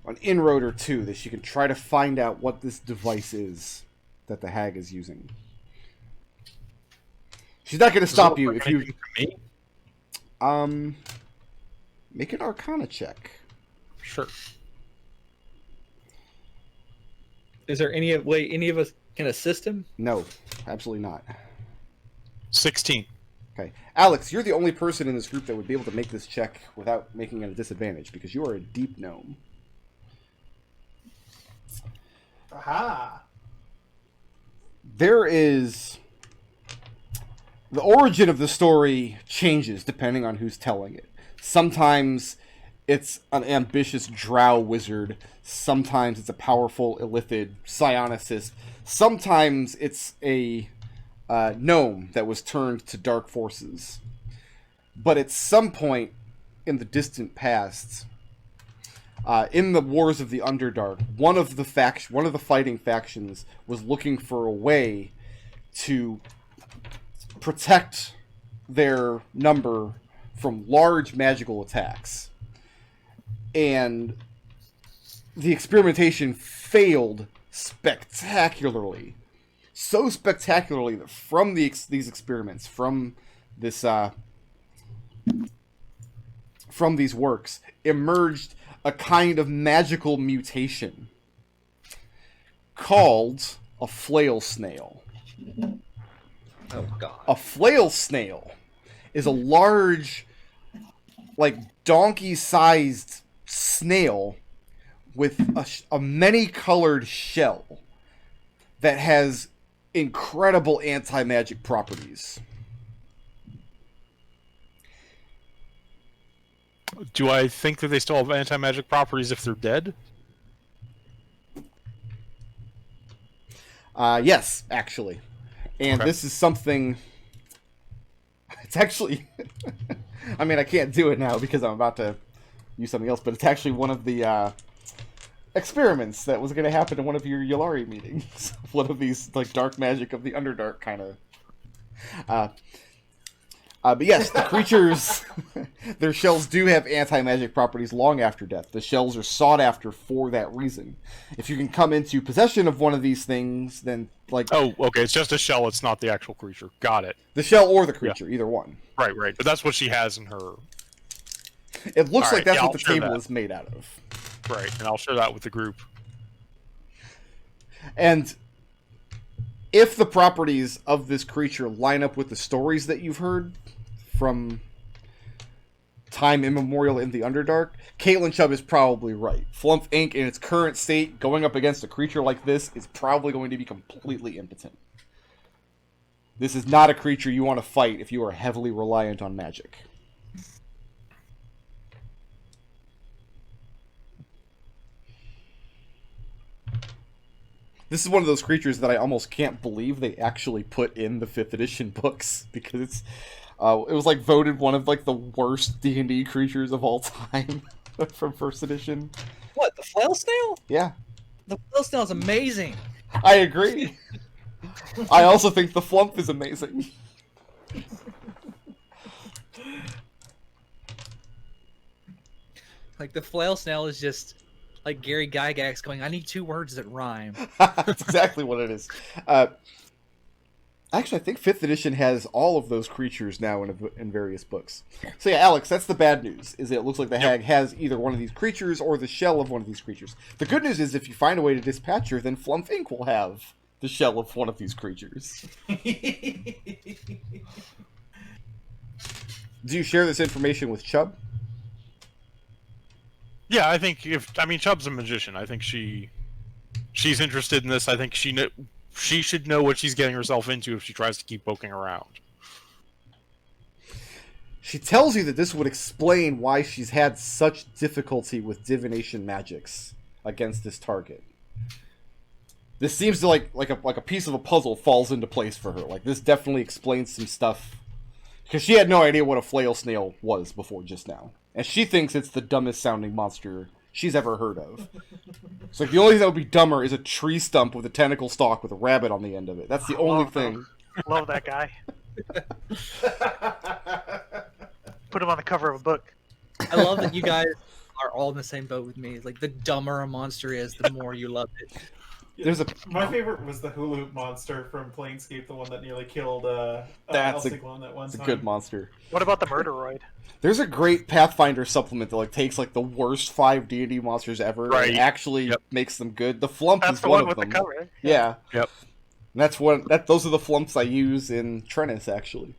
an inroad or two that she can try to find out what this device is that the hag is using. She's not going to stop you if you Me? make an Arcana check. Sure. Is there any way any of us can assist him? No, absolutely not. 16. Okay. Alex, you're the only person in this group that would be able to make this check without making it a disadvantage because you are a deep gnome. Aha! There is... The origin of the story changes depending on who's telling it. Sometimes it's an ambitious drow wizard. Sometimes it's a powerful illithid psionicist. Sometimes it's a gnome that was turned to dark forces. But at some point in the distant past, In the Wars of the Underdark, one of the fighting factions was looking for a way to protect their number from large magical attacks. And the experimentation failed spectacularly. So spectacularly that from these experiments, from this from these works, emerged a kind of magical mutation called a flail snail. Oh god. A flail snail is a large, like donkey-sized snail with a many-colored shell that has incredible anti-magic properties. Do I think that they still have anti-magic properties if they're dead? Yes, actually. And Okay. this is something... It's actually... I mean, I can't do it now because I'm about to use something else, but it's actually one of the experiments that was going to happen in one of your Yulari meetings. One of these, like, dark magic of the Underdark kind of... but yes, the creatures, their shells do have anti-magic properties long after death. The shells are sought after for that reason. If you can come into possession of one of these things, then, like... Oh, okay, it's just a shell, it's not the actual creature. Got it. The shell or the creature, either one. Right, right. But that's what she has in her... It looks like Alright, that's yeah, what I'll the share table that. is made out of. Right, and I'll share that with the group. And if the properties of this creature line up with the stories that you've heard from time immemorial in the Underdark, Caitlin Chubb is probably right. Flumph Inc. in its current state, going up against a creature like this, is probably going to be completely impotent. This is not a creature you want to fight if you are heavily reliant on magic. This is one of those creatures that I almost can't believe they actually put in the 5th edition books, because it's it was like voted one of like the worst D&D creatures of all time from 1st edition. What, the flail snail? Yeah, The flail snail is amazing. I agree. I also think the Flumph is amazing. Like, the flail snail is just like Gary Gygax going, I need 2 words that rhyme. That's exactly what it is. Actually, I think 5th edition has all of those creatures now in various books. So yeah, Alex, that's the bad news, is it looks like the hag has either one of these creatures or the shell of one of these creatures. The good news is if you find a way to dispatch her, then Flumph Inc. will have the shell of one of these creatures. Do you share this information with Chubb? Yeah, I think Chubb's a magician. I think she's interested in this. I think she should know what she's getting herself into if she tries to keep poking around. She tells you that this would explain why she's had such difficulty with divination magics against this target. This seems to like a piece of a puzzle falls into place for her. Like, this definitely explains some stuff. Because she had no idea what a flail snail was before just now. And she thinks it's the dumbest sounding monster she's ever heard of. It's like the only thing that would be dumber is a tree stump with a tentacle stalk with a rabbit on the end of it. That's the only thing. Love that guy. Put him on the cover of a book. I love that you guys are all in the same boat with me. Like, the dumber a monster is, the more you love it. There's a My favorite was the hula monster from Planescape, the one that nearly killed That's a- Elsiglon that one it's a time. good monster. What about the Murderoid? There's a great Pathfinder supplement that like takes like the worst 5 D&D monsters ever Right. and actually Yep. makes them good. The Flumph That's is the one one of with them. the cover. Yeah. Yep. And that's those are the Flumphs I use in Trennis actually.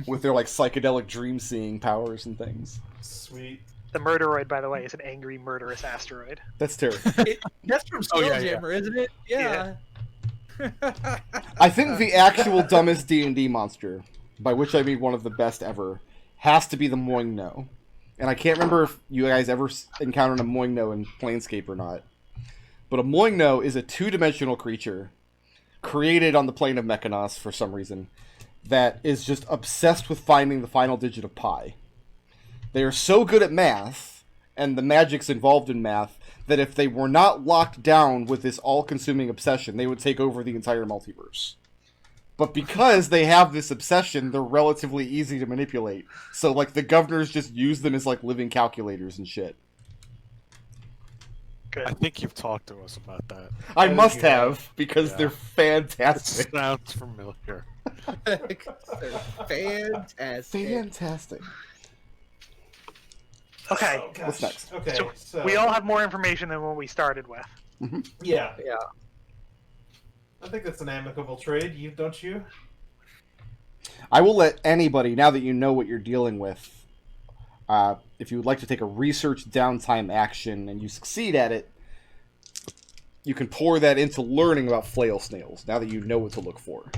With their like psychedelic dream seeing powers and things. Sweet. The Murderoid, by the way, is an angry, murderous asteroid. That's terrible. That's from Oh, yeah, Spelljammer, isn't it? Yeah. I think the actual dumbest D&D monster, by which I mean one of the best ever, has to be the Moingno. And I can't remember if you guys ever encountered a Moingno in Planescape or not. But a Moingno is a 2-dimensional creature created on the plane of Mechanos for some reason that is just obsessed with finding the final digit of pi. They are so good at math and the magics involved in math, that if they were not locked down with this all-consuming obsession, they would take over the entire multiverse. But because they have this obsession, they're relatively easy to manipulate. So, like, the governors just use them as, like, living calculators and shit. Good. I think you've talked to us about that. I think must you have. have, because Yeah. they're It fantastic. sounds familiar. Fantastic. Fantastic. Okay. Oh, gosh. What's next? Okay, so We all have more information than when we started with. yeah. Yeah. I think that's an amicable trade. You don't you? I will let anybody, now that you know what you're dealing with, if you would like to take a research downtime action and you succeed at it, you can pour that into learning about flail snails, now that you know what to look for.